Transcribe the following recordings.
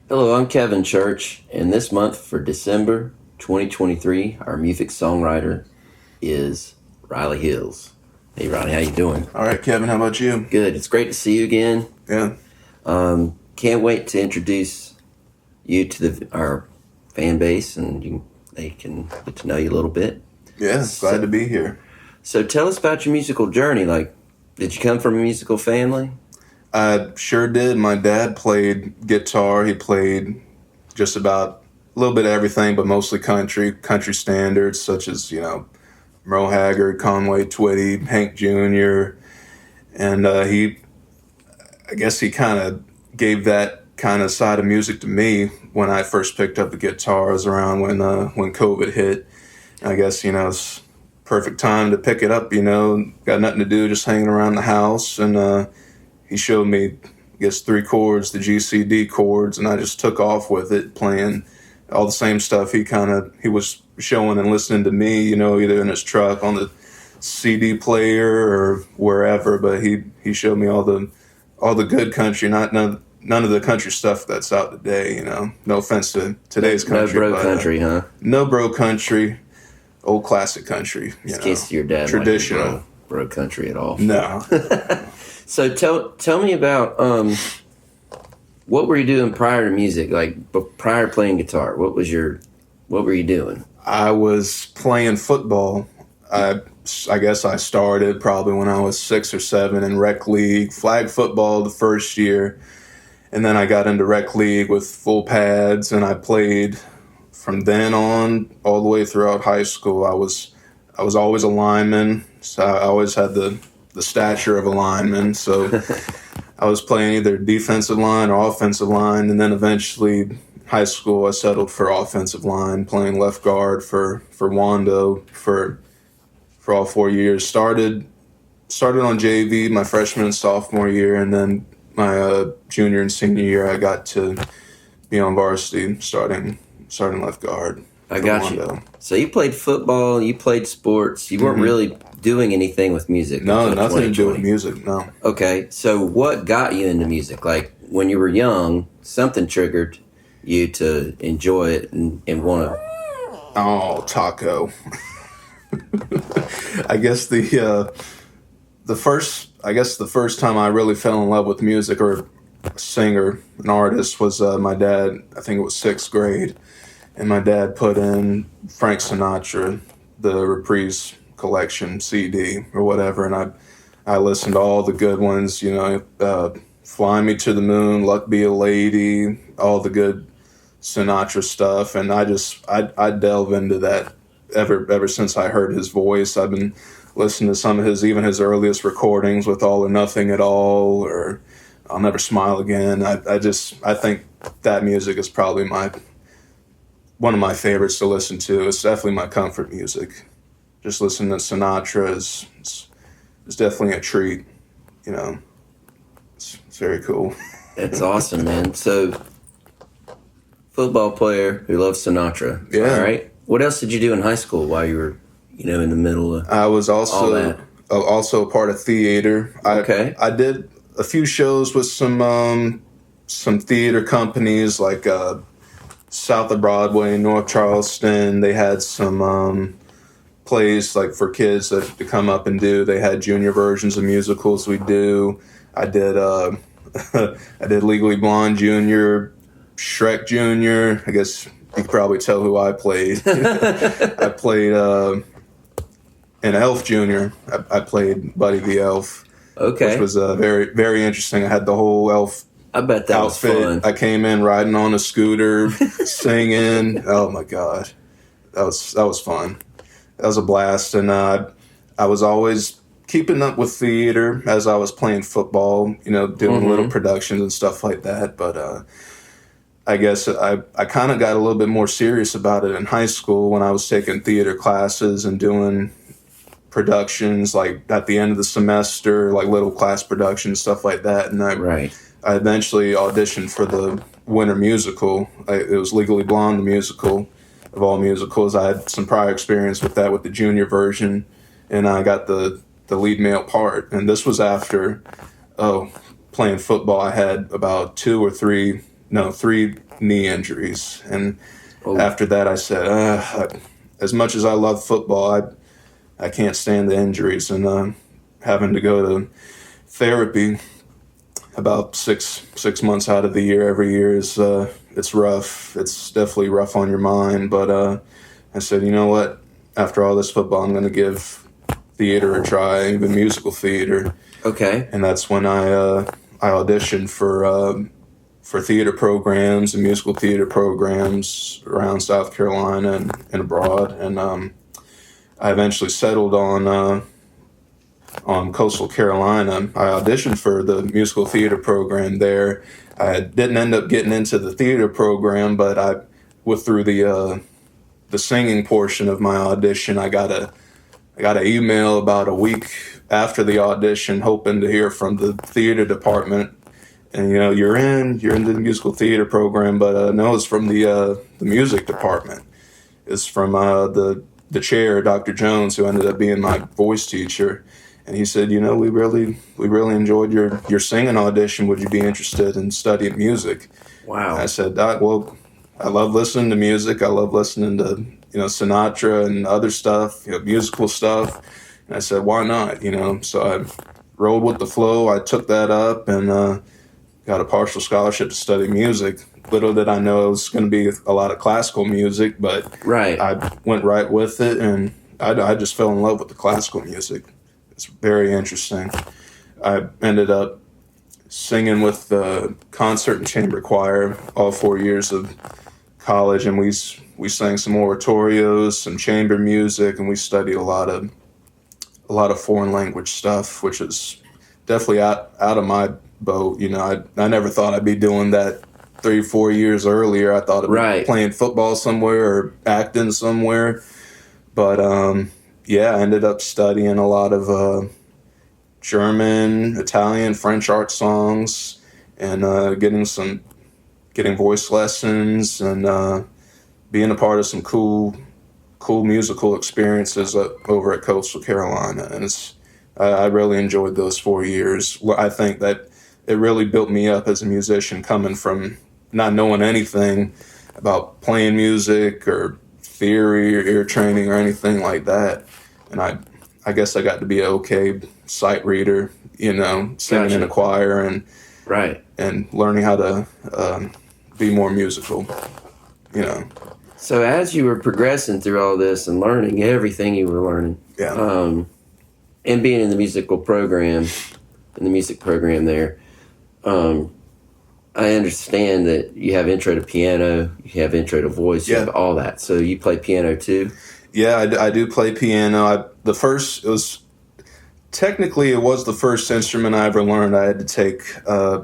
Hello, I'm Kevin Church, and this month for December 2023, our MUFIC songwriter is Riley Hills. Hey, Riley, how you doing? All right, Kevin, how about you? Good. It's great to see you again. Yeah. Can't wait to introduce you to our fan base, and they can get to know you a little bit. Yeah, glad to be here. So tell us about your musical journey. Like, did you come from a musical family? I sure did. My dad played guitar. He played just about a little bit of everything, but mostly country standards such as, Merle Haggard, Conway Twitty, Hank Jr. And I guess he kind of gave that kind of side of music to me when I first picked up the guitar. It was around when COVID hit. I guess, it's perfect time to pick it up, got nothing to do, just hanging around the house. And he showed me, I guess, 3 chords, the GCD chords, and I just took off with it, playing all the same stuff he was showing and listening to me, either in his truck, on the CD player, or wherever. But he showed me all the good country, none of the country stuff that's out today. No offense to today's country, No bro country, huh? No bro country, old classic country. In case your dad traditional like bro country at all. No. So tell me about what were you doing prior to music? Like prior to playing guitar, what were you doing? I was playing football. I guess I started probably when I was 6 or 7 in rec league, flag football the first year, and then I got into rec league with full pads, and I played from then on all the way throughout high school. I was always a lineman, so I always had the stature of a lineman. So I was playing either defensive line or offensive line, and then eventually high school I settled for offensive line, playing left guard for Wando for all 4 years. Started on JV my freshman and sophomore year, and then my junior and senior year I got to be on varsity starting left guard. I got Wando. You. So you played football, you played sports, you weren't really doing anything with music. No, nothing to do with music, no. Okay, so what got you into music? Like when you were young, something triggered you to enjoy it and want to... Oh, Taco. I guess the first time I really fell in love with music or a singer, an artist, was my dad. I think it was 6th grade, and my dad put in Frank Sinatra, the Reprise collection CD or whatever, and I listened to all the good ones, Fly Me to the Moon, Luck Be a Lady, all the good Sinatra stuff, and I delve into that ever since I heard his voice. I've been listening to some of his earliest recordings with All or Nothing at All, or I'll Never Smile Again. I think that music is probably one of my favorites to listen to. It's definitely my comfort music. Just listening to Sinatra is definitely a treat. It's very cool. That's awesome, man. So, football player who loves Sinatra. Yeah. All right. What else did you do in high school while you were, in the middle of I was all that? also a part of theater. Okay. I did a few shows with some theater companies like south of Broadway, North Charleston. They had some plays like for kids to come up and do. They had junior versions of musicals we do. I did I did Legally Blonde Junior, Shrek Junior. I guess you could probably tell who I played. I played in Elf Junior. I played Buddy the Elf. Okay. Which was very, very interesting. I had the whole elf I bet that outfit. was fun. I came in riding on a scooter, singing. Oh my God, that was fun. That was a blast, and I was always keeping up with theater as I was playing football. Doing little productions and stuff like that. But I guess I kind of got a little bit more serious about it in high school when I was taking theater classes and doing productions like at the end of the semester, like little class productions, stuff like that. And I eventually auditioned for the winter musical. It was Legally Blonde, the musical of all musicals. I had some prior experience with that with the junior version, and I got the lead male part. And this was after playing football. I had about 2 or 3 no, 3 knee injuries. And Oh, after that, I said, as much as I love football, I can't stand the injuries. And having to go to therapy about six months out of the year every year is it's rough. It's definitely rough on your mind. But I said, you know what? After all this football, I'm going to give theater a try, even musical theater. okay. And that's when I auditioned for theater programs and musical theater programs around South Carolina and abroad. And I eventually settled on Coastal Carolina. I auditioned for the musical theater program there. I didn't end up getting into the theater program, but I went through the singing portion of my audition. I got an email about a week after the audition, hoping to hear from the theater department. And you're in the musical theater program, but no, it's from the music department. It's from the chair, Dr. Jones, who ended up being my voice teacher. And he said, we really enjoyed your singing audition. Would you be interested in studying music? Wow. And I said, Doc, well, I love listening to music. I love listening to Sinatra and other stuff, musical stuff. And I said, why not? So I rolled with the flow. I took that up and got a partial scholarship to study music. Little did I know it was going to be a lot of classical music, but Right. I went right with it, and I just fell in love with the classical music. It's very interesting. I ended up singing with the concert and chamber choir all 4 years of college, and we sang some oratorios, some chamber music, and we studied a lot of foreign language stuff, which is definitely out of my boat. I never thought I'd be doing that 3-4 years earlier. I thought I'd Right. be playing football somewhere or acting somewhere. But I ended up studying a lot of German, Italian, French art songs, and getting voice lessons and being a part of some cool musical experiences over at Coastal Carolina. And I really enjoyed those 4 years. I think that it really built me up as a musician, coming from not knowing anything about playing music or theory or ear training or anything like that. And I guess I got to be an okay sight reader, singing Gotcha. in a choir and Right. learning how to be more musical. So as you were progressing through all this and learning everything you were learning, Yeah. and being in the music program there, I understand that you have intro to piano, you have intro to voice, you Yeah. have all that. So you play piano too? Yeah, I do play piano. Technically, it was the first instrument I ever learned. I had to take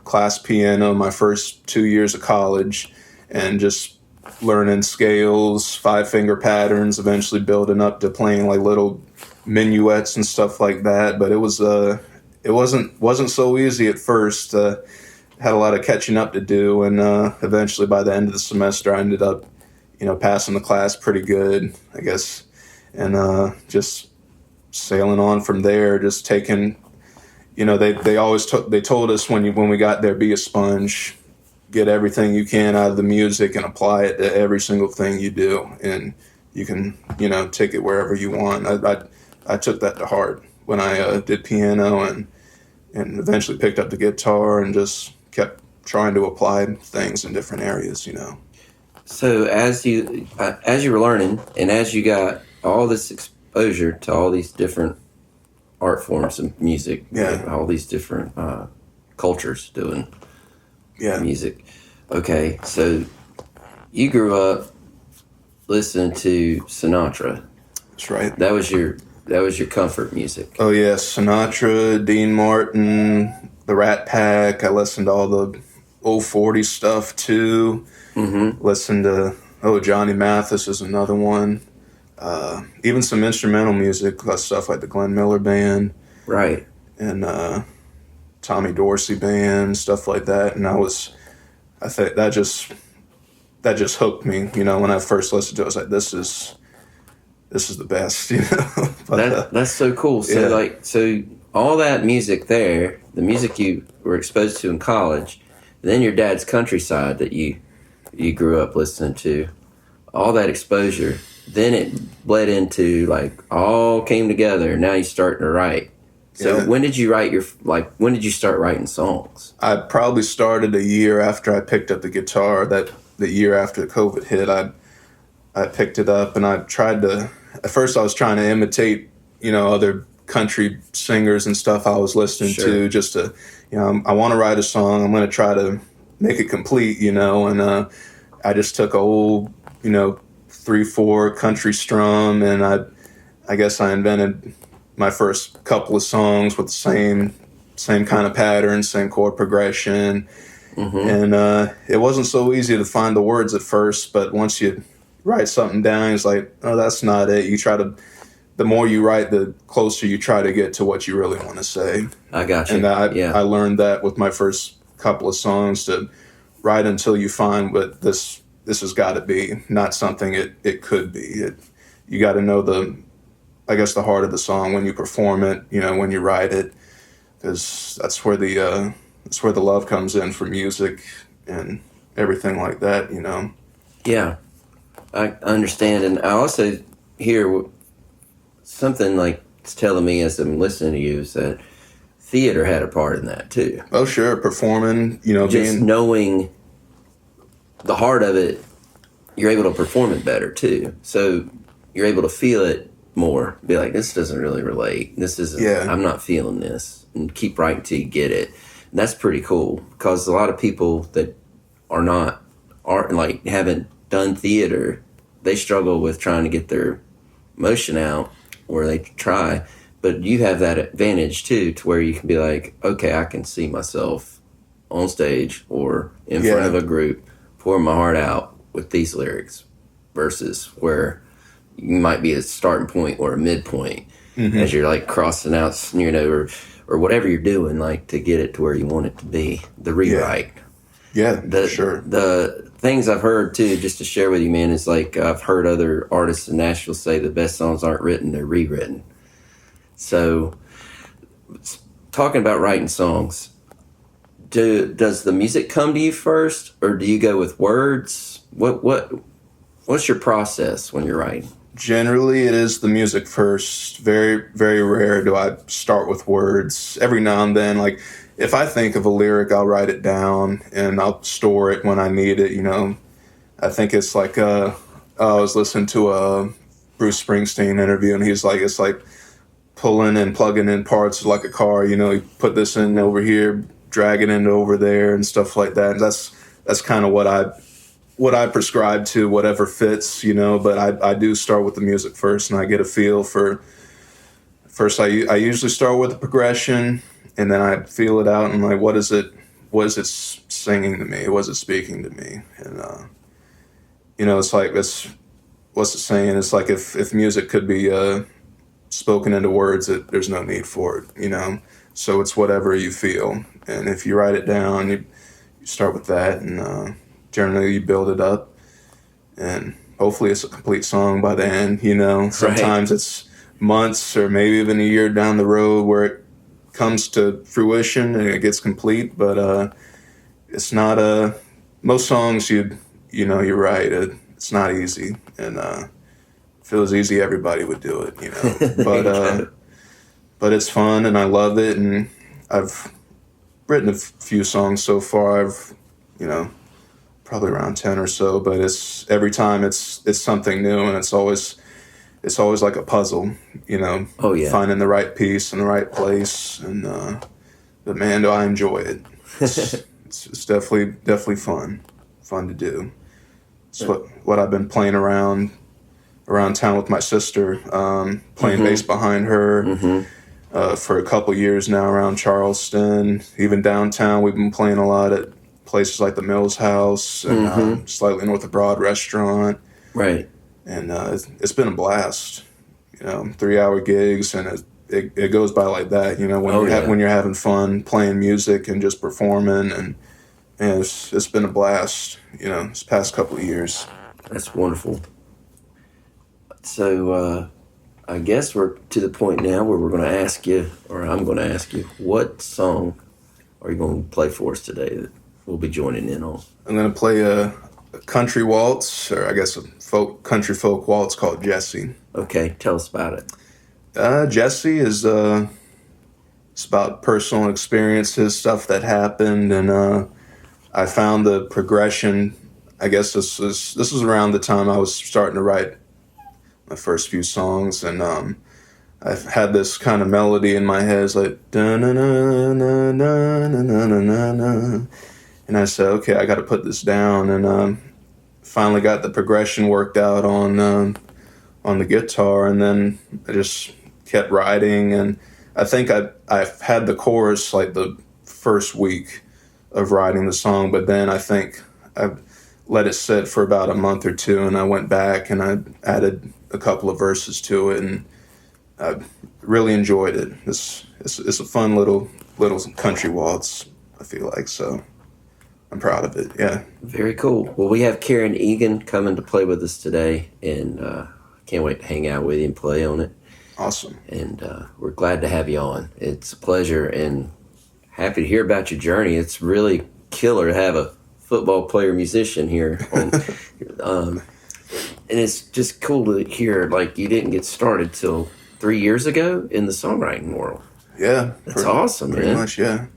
class piano my first 2 years of college, and just learning scales, 5-finger patterns, eventually building up to playing like little minuets and stuff like that. But it wasn't so easy at first. Had a lot of catching up to do, and eventually by the end of the semester, I ended up passing the class pretty good, I guess, and just sailing on from there. Just taking, they told us when we got there, be a sponge, get everything you can out of the music and apply it to every single thing you do, and you can take it wherever you want. I took that to heart when I did piano, and eventually picked up the guitar and just kept trying to apply things in different areas. So as you were learning, and as you got all this exposure to all these different art forms of music, Yeah. all these different cultures doing music. Okay, so you grew up listening to Sinatra. That's right. That was your comfort music. Oh yeah, Sinatra, Dean Martin, the Rat Pack. I listened to all the old 40s stuff too. Mm-hmm. Listened to Johnny Mathis is another one. Even some instrumental music, stuff like the Glenn Miller Band, Right. and Tommy Dorsey Band, stuff like that. And I think that just hooked me. When I first listened to it, I was like, this is the best. But, That's so cool. So yeah. so all that music there, the music you were exposed to in college, then your dad's countryside that you grew up listening to, all that exposure, then it bled into like all came together, and now you're starting to write. So when did you write when did you start writing songs? I probably started a year after I picked up the guitar. That the year after COVID hit, I picked it up, and I tried to. At first, I was trying to imitate, other country singers and stuff I was listening to, just to, I want to write a song. I'm going to try to make it complete, and I just took a old, 3/4 country strum, and I guess I invented my first couple of songs with the same kind of pattern, same chord progression. And it wasn't so easy to find the words at first, but once you write something down, it's like, oh, that's not it. The more you write, the closer you try to get to what you really want to say. I got you. And I learned that with my first couple of songs, to write until you find what this has got to be, not something it could be. You got to know the heart of the song when you perform it, when you write it, because that's where the love comes in for music and everything like that, Yeah, I understand. And I also hear something like it's telling me as I'm listening to you is that theater had a part in that too. Oh, sure. Performing, just knowing the heart of it, you're able to perform it better too. So you're able to feel it more. Be like, this doesn't really relate. This isn't, I'm not feeling this. And keep writing till you get it. And that's pretty cool, because a lot of people that haven't done theater, they struggle with trying to get their emotion out, or they try. But you have that advantage too, to where you can be like, okay, I can see myself on stage or in front of a group pouring my heart out with these lyrics, versus where you might be a starting point or a midpoint as you're like crossing out, or whatever you're doing, like to get it to where you want it to be. The rewrite. Yeah, sure. The things I've heard too, just to share with you, man, is like I've heard other artists in Nashville say the best songs aren't written, they're rewritten. So, talking about writing songs, does the music come to you first, or do you go with words? What's your process when you're writing? Generally, it is the music first. Very, very rare do I start with words. Every now and then, like if I think of a lyric, I'll write it down and I'll store it when I need it. I think it's like I was listening to a Bruce Springsteen interview, and he's like, it's like pulling and plugging in parts like a car. You put this in over here, drag it into over there, and stuff like that. And that's kind of what I prescribe to, whatever fits, but I do start with the music first, and I get a feel for, first I usually start with the progression, and then I feel it out, and like, what is it singing to me? What is it speaking to me? And, it's like, what's it saying? It's like if music could be spoken into words, there's no need for it, so it's whatever you feel. And if you write it down, you start with that, and generally you build it up, and hopefully it's a complete song by the end. Sometimes it's months or maybe even a year down the road where it comes to fruition and it gets complete, but it's not most songs you write, it's not easy, and if it was easy, everybody would do it, but it's fun, and I love it, and I've written a few songs so far. I've probably around 10 or so, but every time it's something new, and it's always like a puzzle, Oh yeah. Finding the right piece in the right place, and but man, do I enjoy it. It's definitely fun to do. It's what I've been playing around town with my sister, playing bass behind her for a couple years now around Charleston. Even downtown, we've been playing a lot at places like the Mills House and slightly north of Broad Restaurant. Right. And it's been a blast, 3-hour gigs, and it goes by like that, when you're having fun playing music and just performing, and it's been a blast, this past couple of years. That's wonderful. So I guess we're to the point now where we're going to ask you, or I'm going to ask you, what song are you going to play for us today? we'll be joining in on? I'm going to play a country waltz, or I guess a country folk waltz called Jesse. Okay, tell us about it. Jesse is it's about personal experiences, stuff that happened, and I found the progression. I guess this was around the time I was starting to write my first few songs, and I've had this kind of melody in my head. It's like da na na na na na na na na, and I said, okay, I got to put this down, and finally got the progression worked out on the guitar, and then I just kept writing, and I think I've had the chorus like the first week of writing the song, but then I think I let it sit for about a month or two, and I went back and I added a couple of verses to it, and I really enjoyed it. It's a fun little country waltz, I feel like, so I'm proud of it. Yeah. Very cool. Well, we have Karen Egan coming to play with us today, and can't wait to hang out with you and play on it. Awesome. And we're glad to have you on. It's a pleasure, and happy to hear about your journey. It's really killer to have a football player musician here on, and it's just cool to hear like you didn't get started till 3 years ago in the songwriting world. Yeah. That's awesome, pretty man. much, yeah.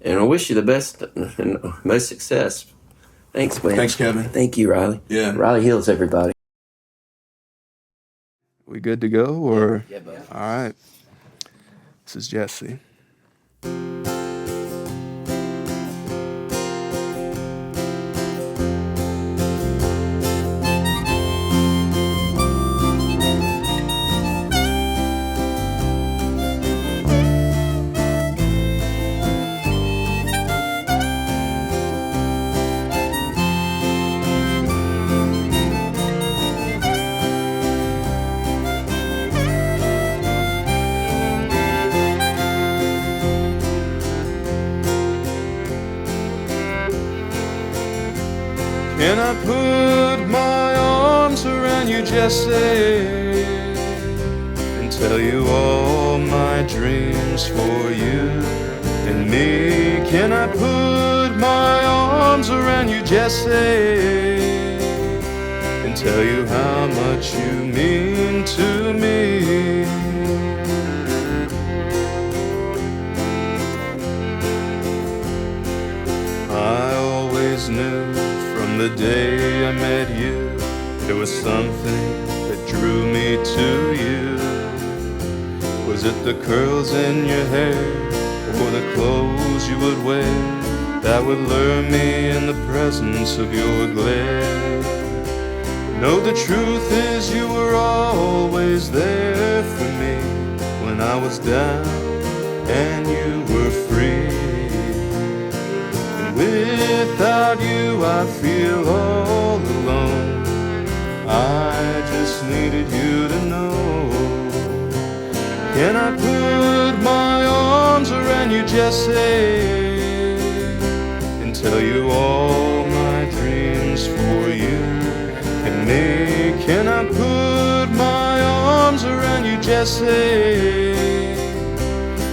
And I wish you the best and most success. Thanks, man. Thanks, Kevin. Thank you, Riley. Yeah. Riley Hills, everybody. We good to go, or? Yeah, bud. All right. This is Jesse. Can I put my arms around you, Jesse, and tell you all my dreams for you and me? Can I put my arms around you, Jesse, and tell you how much you mean to me? I always knew from the day I met you, there was something that drew me to you. Was it the curls in your hair, or the clothes you would wear, that would lure me in the presence of your glare? No, the truth is you were always there for me when I was down and you were free. Without you I feel all alone. I just needed you to know. Can I put my arms around you, Jesse, and tell you all my dreams for you and me? Can I put my arms around you, Jesse,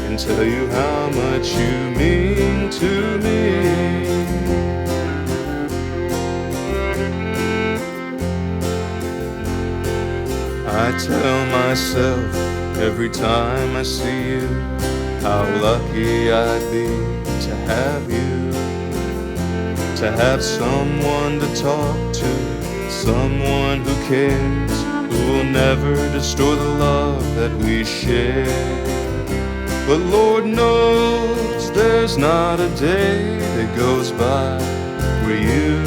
and tell you how much you mean to me? I tell myself every time I see you how lucky I'd be to have you, to have someone to talk to, someone who cares, who will never destroy the love that we share. But Lord knows there's not a day that goes by where you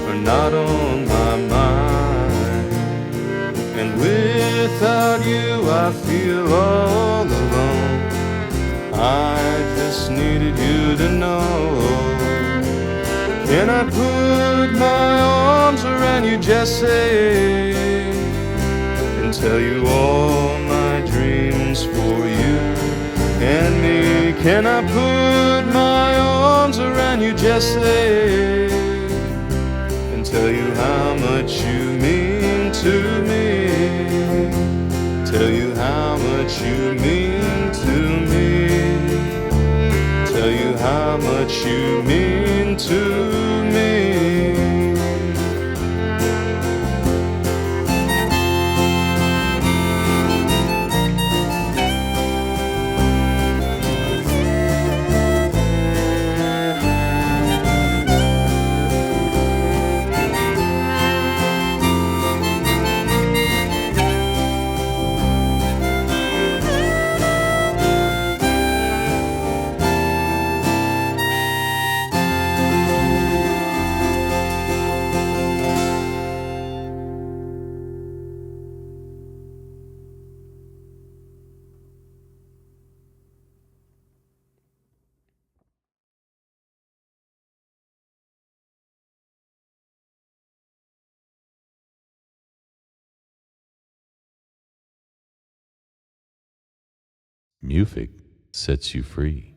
are not on my mind. And without you I feel all alone. I just needed you to know. Can I put my arms around you, Jesse, and tell you all my dreams for you and me? Can I put my arms around you, Jesse, and tell you how much you mean to me? Tell you how much you mean to me. Tell you how much you mean to me. MUFIC sets you free.